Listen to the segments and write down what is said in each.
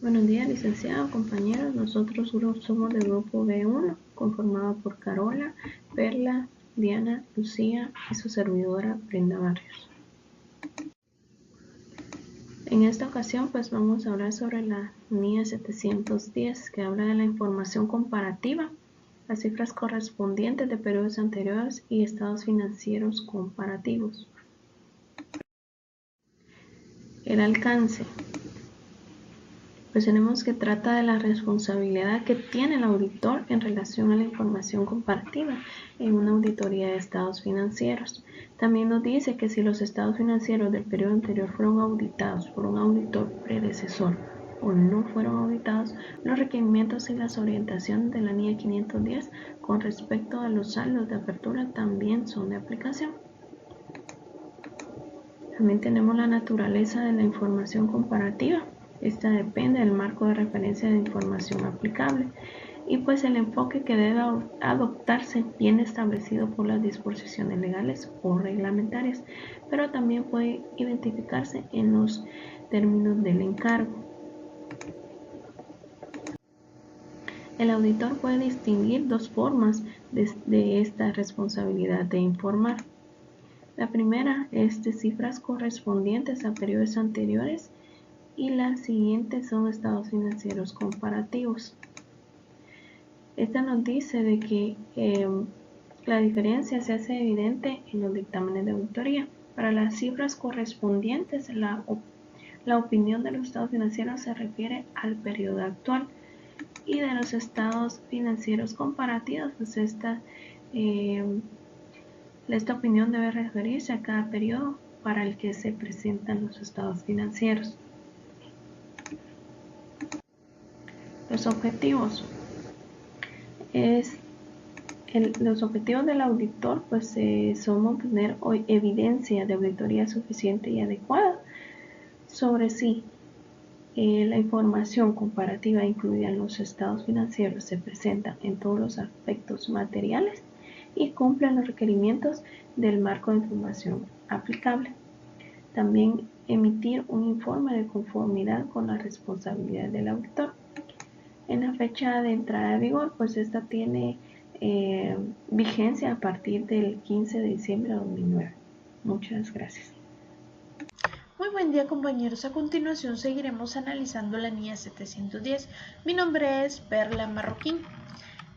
Buenos días, licenciado, compañeros. Nosotros somos del grupo B1, conformado por Carola, Perla, Diana, Lucía y su servidora Brenda Barrios. En esta ocasión pues vamos a hablar sobre la NIE 710, que habla de la información comparativa, las cifras correspondientes de periodos anteriores y estados financieros comparativos. El alcance. Pues tenemos que trata de la responsabilidad que tiene el auditor en relación a la información comparativa en una auditoría de estados financieros. También nos dice que si los estados financieros del periodo anterior fueron auditados por un auditor predecesor o no fueron auditados, los requerimientos y las orientaciones de la NIE 510 con respecto a los saldos de apertura también son de aplicación. También tenemos la naturaleza de la información comparativa. Esta depende del marco de referencia de información aplicable y pues el enfoque que debe adoptarse viene establecido por las disposiciones legales o reglamentarias, pero también puede identificarse en los términos del encargo. El auditor puede distinguir dos formas de esta responsabilidad de informar. La primera es de cifras correspondientes a periodos anteriores y las siguientes son estados financieros comparativos. Esta nos dice de que la diferencia se hace evidente en los dictámenes de auditoría. Para las cifras correspondientes, la opinión de los estados financieros se refiere al periodo actual, y de los estados financieros comparativos, pues esta opinión debe referirse a cada periodo para el que se presentan los estados financieros. Los objetivos. Los objetivos del auditor pues son obtener evidencia de auditoría suficiente y adecuada sobre si la información comparativa incluida en los estados financieros se presenta en todos los aspectos materiales y cumplen los requerimientos del marco de información aplicable. También emitir un informe de conformidad con la responsabilidad del auditor. En la fecha de entrada de vigor, pues esta tiene vigencia a partir del 15 de diciembre de 2009. Muchas gracias. Muy buen día, compañeros. A continuación seguiremos analizando la NIE 710. Mi nombre es Perla Marroquín.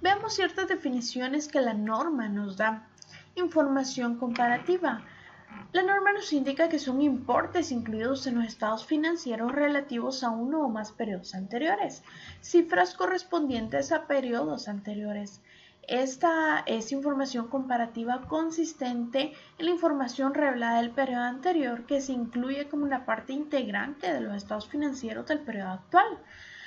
Veamos ciertas definiciones que la norma nos da. Información comparativa. La norma nos indica que son importes incluidos en los estados financieros relativos a uno o más periodos anteriores, cifras correspondientes a periodos anteriores. Esta es información comparativa consistente en la información revelada del periodo anterior que se incluye como una parte integrante de los estados financieros del periodo actual.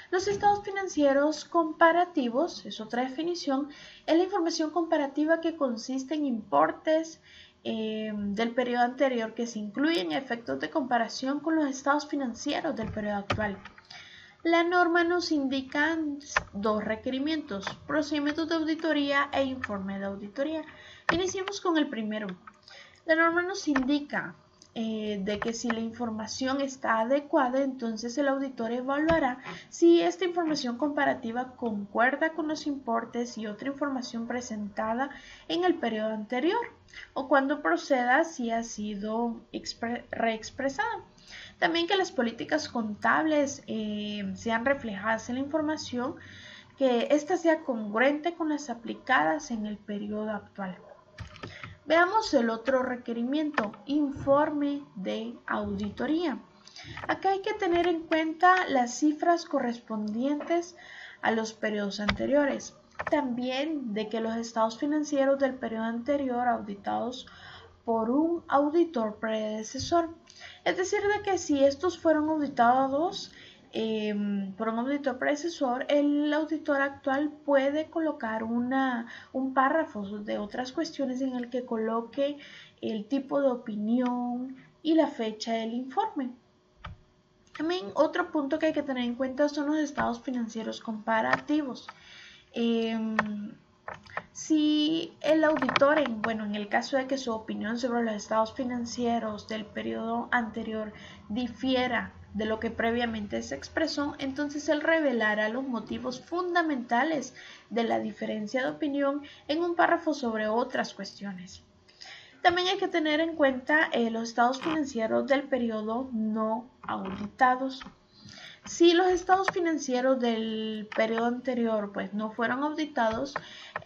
Los estados financieros comparativos, es otra definición, es la información comparativa que consiste en importes del periodo anterior que se incluyen efectos de comparación con los estados financieros del periodo actual. La norma nos indica dos requerimientos, procedimientos de auditoría e informe de auditoría. Iniciemos con el primero. La norma nos indica de que si la información está adecuada, entonces el auditor evaluará si esta información comparativa concuerda con los importes y otra información presentada en el periodo anterior, o cuando proceda si ha sido reexpresada. También que las políticas contables sean reflejadas en la información, que ésta sea congruente con las aplicadas en el periodo actual. Veamos el otro requerimiento, informe de auditoría. Acá hay que tener en cuenta las cifras correspondientes a los periodos anteriores. También de que los estados financieros del periodo anterior auditados por un auditor predecesor. Es decir, de que si estos fueron auditados por un auditor predecesor, el auditor actual puede colocar un párrafo de otras cuestiones en el que coloque el tipo de opinión y la fecha del informe. También otro punto que hay que tener en cuenta son los estados financieros comparativos. Si el auditor, en el caso de que su opinión sobre los estados financieros del periodo anterior difiera de lo que previamente se expresó, entonces él revelará los motivos fundamentales de la diferencia de opinión en un párrafo sobre otras cuestiones. También hay que tener en cuenta los estados financieros del periodo no auditados. Si los estados financieros del periodo anterior pues no fueron auditados,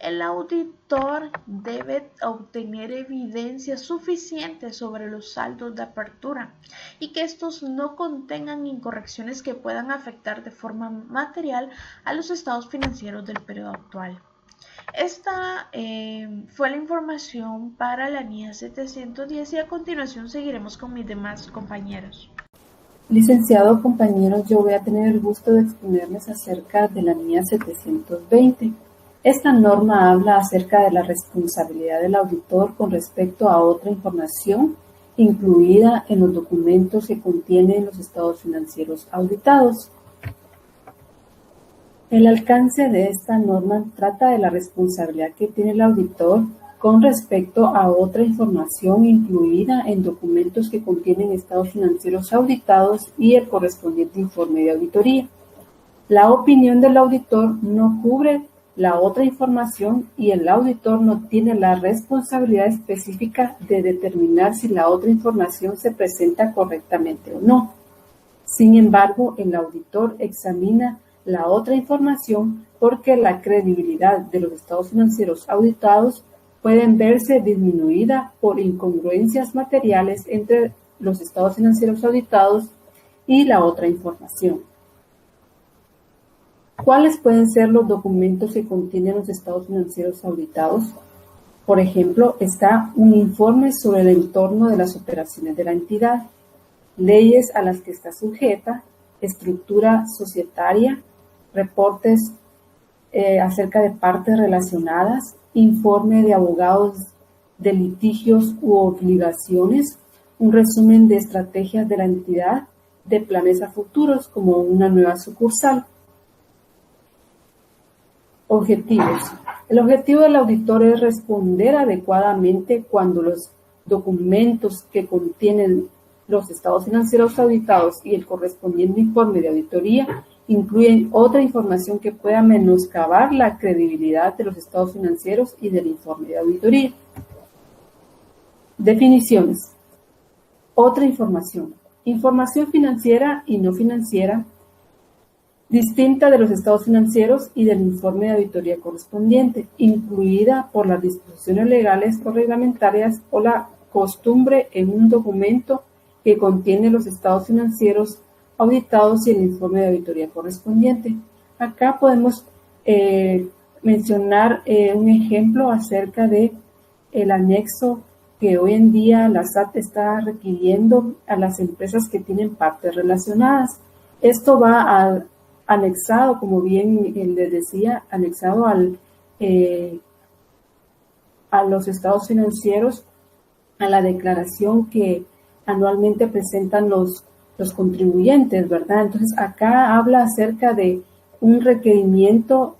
el auditor debe obtener evidencia suficiente sobre los saldos de apertura y que estos no contengan incorrecciones que puedan afectar de forma material a los estados financieros del periodo actual. Esta fue la información para la NIA 710 y a continuación seguiremos con mis demás compañeros. Licenciado, compañeros, yo voy a tener el gusto de exponerles acerca de la NIA 720. Esta norma habla acerca de la responsabilidad del auditor con respecto a otra información incluida en los documentos que contienen los estados financieros auditados. El alcance de esta norma trata de la responsabilidad que tiene el auditor con respecto a otra información incluida en documentos que contienen estados financieros auditados y el correspondiente informe de auditoría. La opinión del auditor no cubre la otra información y el auditor no tiene la responsabilidad específica de determinar si la otra información se presenta correctamente o no. Sin embargo, el auditor examina la otra información porque la credibilidad de los estados financieros auditados pueden verse disminuida por incongruencias materiales entre los estados financieros auditados y la otra información. ¿Cuáles pueden ser los documentos que contienen los estados financieros auditados? Por ejemplo, está un informe sobre el entorno de las operaciones de la entidad, leyes a las que está sujeta, estructura societaria, reportes acerca de partes relacionadas, informe de abogados de litigios u obligaciones, un resumen de estrategias de la entidad, de planes a futuros como una nueva sucursal. Objetivos. El objetivo del auditor es responder adecuadamente cuando los documentos que contienen los estados financieros auditados y el correspondiente informe de auditoría incluyen otra información que pueda menoscabar la credibilidad de los estados financieros y del informe de auditoría. Definiciones. Otra información. Información financiera y no financiera distinta de los estados financieros y del informe de auditoría correspondiente, incluida por las disposiciones legales o reglamentarias o la costumbre en un documento que contiene los estados financieros auditados y el informe de auditoría correspondiente. Acá podemos mencionar un ejemplo acerca de el anexo que hoy en día la SAT está requiriendo a las empresas que tienen partes relacionadas. Esto va anexado, como bien les decía, anexado a los estados financieros, a la declaración que anualmente presentan los contribuyentes, ¿verdad? Entonces, acá habla acerca de un requerimiento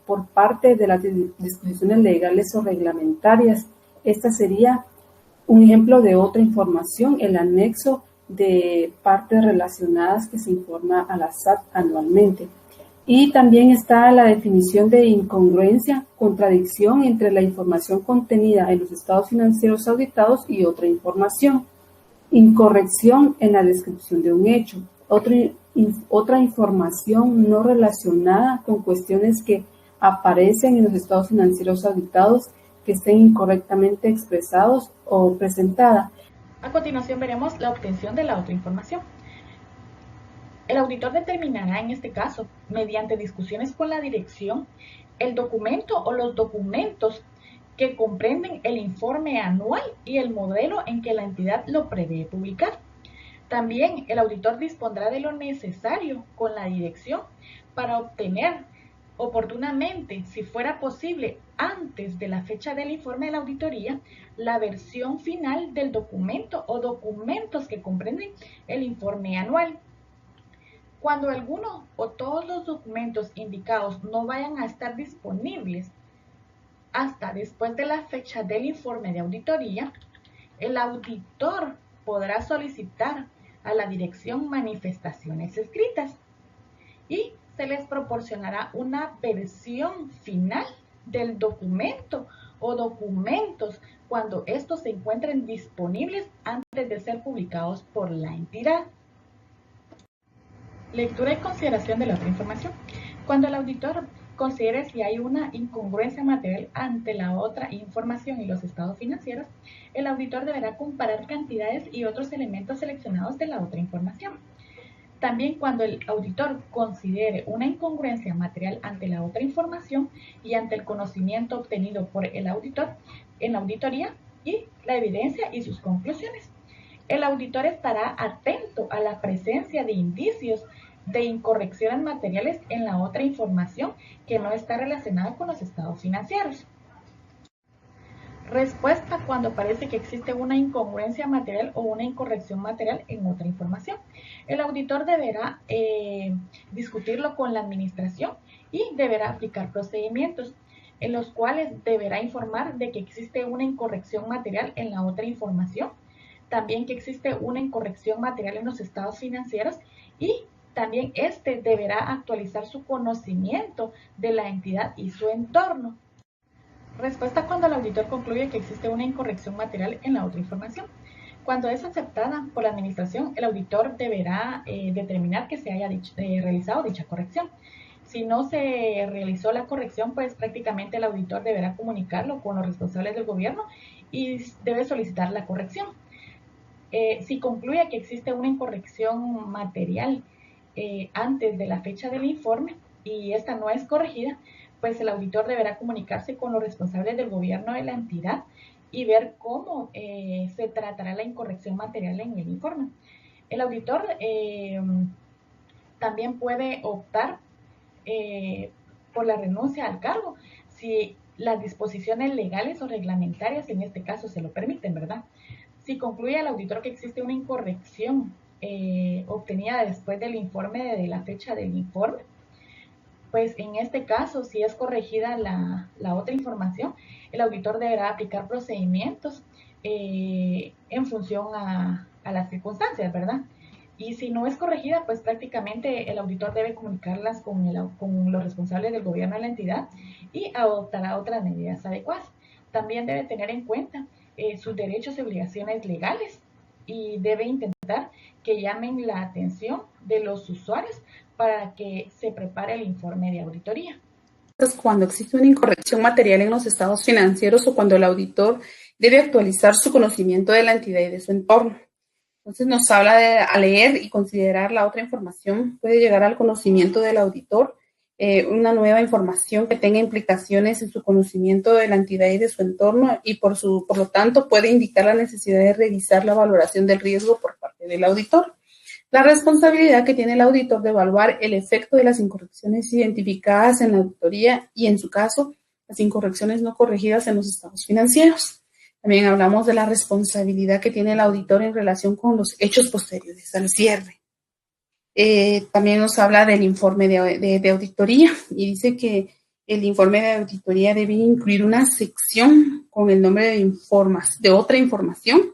por parte de las disposiciones legales o reglamentarias. Esta sería un ejemplo de otra información, el anexo de partes relacionadas que se informa a la SAT anualmente. Y también está la definición de incongruencia, contradicción entre la información contenida en los estados financieros auditados y otra información. Incorrección en la descripción de un hecho. Otra información no relacionada con cuestiones que aparecen en los estados financieros auditados que estén incorrectamente expresados o presentadas. A continuación veremos la obtención de la otra información. El auditor determinará en este caso, mediante discusiones con la dirección, el documento o los documentos que comprenden el informe anual y el modelo en que la entidad lo prevé publicar. También el auditor dispondrá de lo necesario con la dirección para obtener oportunamente, si fuera posible, antes de la fecha del informe de la auditoría, la versión final del documento o documentos que comprenden el informe anual. Cuando alguno o todos los documentos indicados no vayan a estar disponibles hasta después de la fecha del informe de auditoría, el auditor podrá solicitar a la dirección manifestaciones escritas y se les proporcionará una versión final del documento o documentos cuando estos se encuentren disponibles antes de ser publicados por la entidad. Lectura y consideración de la otra información. Cuando el auditor considere si hay una incongruencia material ante la otra información y los estados financieros, el auditor deberá comparar cantidades y otros elementos seleccionados de la otra información. También cuando el auditor considere una incongruencia material ante la otra información y ante el conocimiento obtenido por el auditor en la auditoría y la evidencia y sus conclusiones. El auditor estará atento a la presencia de indicios de incorrecciones materiales en la otra información que no está relacionada con los estados financieros. Respuesta cuando parece que existe una incongruencia material o una incorrección material en otra información. El auditor deberá discutirlo con la administración y deberá aplicar procedimientos en los cuales deberá informar de que existe una incorrección material en la otra información, también que existe una incorrección material en los estados financieros y también deberá actualizar su conocimiento de la entidad y su entorno. Respuesta cuando el auditor concluye que existe una incorrección material en la otra información. Cuando es aceptada por la administración, el auditor deberá determinar que se haya realizado dicha corrección. Si no se realizó la corrección, pues prácticamente el auditor deberá comunicarlo con los responsables del gobierno y debe solicitar la corrección. Si concluye que existe una incorrección material antes de la fecha del informe y esta no es corregida, pues el auditor deberá comunicarse con los responsables del gobierno de la entidad y ver cómo se tratará la incorrección material en el informe. El auditor también puede optar por la renuncia al cargo si las disposiciones legales o reglamentarias en este caso se lo permiten, ¿verdad? Si concluye el auditor que existe una incorrección obtenida después del informe de la fecha del informe, pues en este caso, si es corregida la otra información, el auditor deberá aplicar procedimientos en función a las circunstancias, ¿verdad? Y si no es corregida, pues prácticamente el auditor debe comunicarlas con los responsables del gobierno de la entidad y adoptará otras medidas adecuadas. También debe tener en cuenta sus derechos y obligaciones legales y debe intentar que llamen la atención de los usuarios para que se prepare el informe de auditoría. Cuando existe una incorrección material en los estados financieros o cuando el auditor debe actualizar su conocimiento de la entidad y de su entorno. Entonces nos habla de a leer y considerar la otra información. Puede llegar al conocimiento del auditor una nueva información que tenga implicaciones en su conocimiento de la entidad y de su entorno y por lo tanto puede indicar la necesidad de revisar la valoración del riesgo por parte del auditor. La responsabilidad que tiene el auditor de evaluar el efecto de las incorrecciones identificadas en la auditoría y, en su caso, las incorrecciones no corregidas en los estados financieros. También hablamos de la responsabilidad que tiene el auditor en relación con los hechos posteriores al cierre. También nos habla del informe de auditoría y dice que el informe de auditoría debe incluir una sección con el nombre de otra información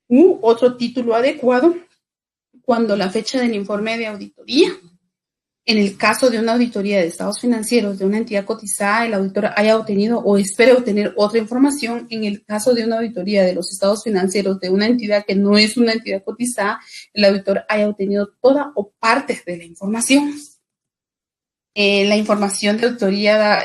u otro título adecuado cuando la fecha del informe de auditoría, en el caso de una auditoría de estados financieros de una entidad cotizada, el auditor haya obtenido o espere obtener otra información. En el caso de una auditoría de los estados financieros de una entidad que no es una entidad cotizada, el auditor haya obtenido toda o parte de la información. La información de auditoría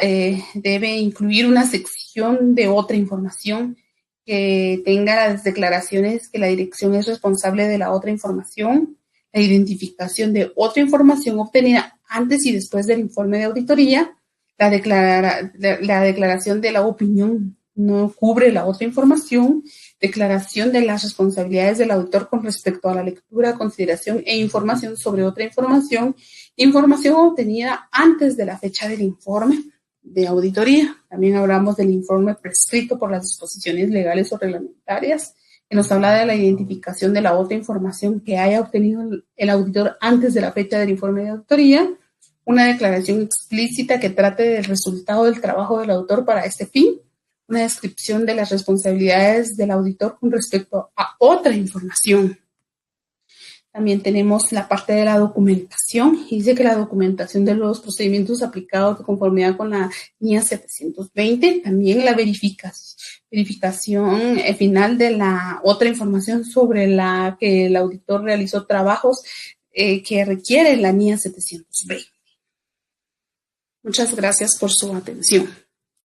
debe incluir una sección de otra información que tenga las declaraciones que la dirección es responsable de la otra información, la identificación de otra información obtenida antes y después del informe de auditoría, la declaración de la opinión no cubre la otra información, declaración de las responsabilidades del auditor con respecto a la lectura, consideración e información sobre otra información, información obtenida antes de la fecha del informe de auditoría. También hablamos del informe prescrito por las disposiciones legales o reglamentarias, que nos habla de la identificación de la otra información que haya obtenido el auditor antes de la fecha del informe de auditoría, una declaración explícita que trate del resultado del trabajo del auditor para este fin, una descripción de las responsabilidades del auditor con respecto a otra información. También tenemos la parte de la documentación, y dice que la documentación de los procedimientos aplicados de conformidad con la NIA 720, también la verificación final de la otra información sobre la que el auditor realizó trabajos que requiere la NIA 720. Muchas gracias por su atención.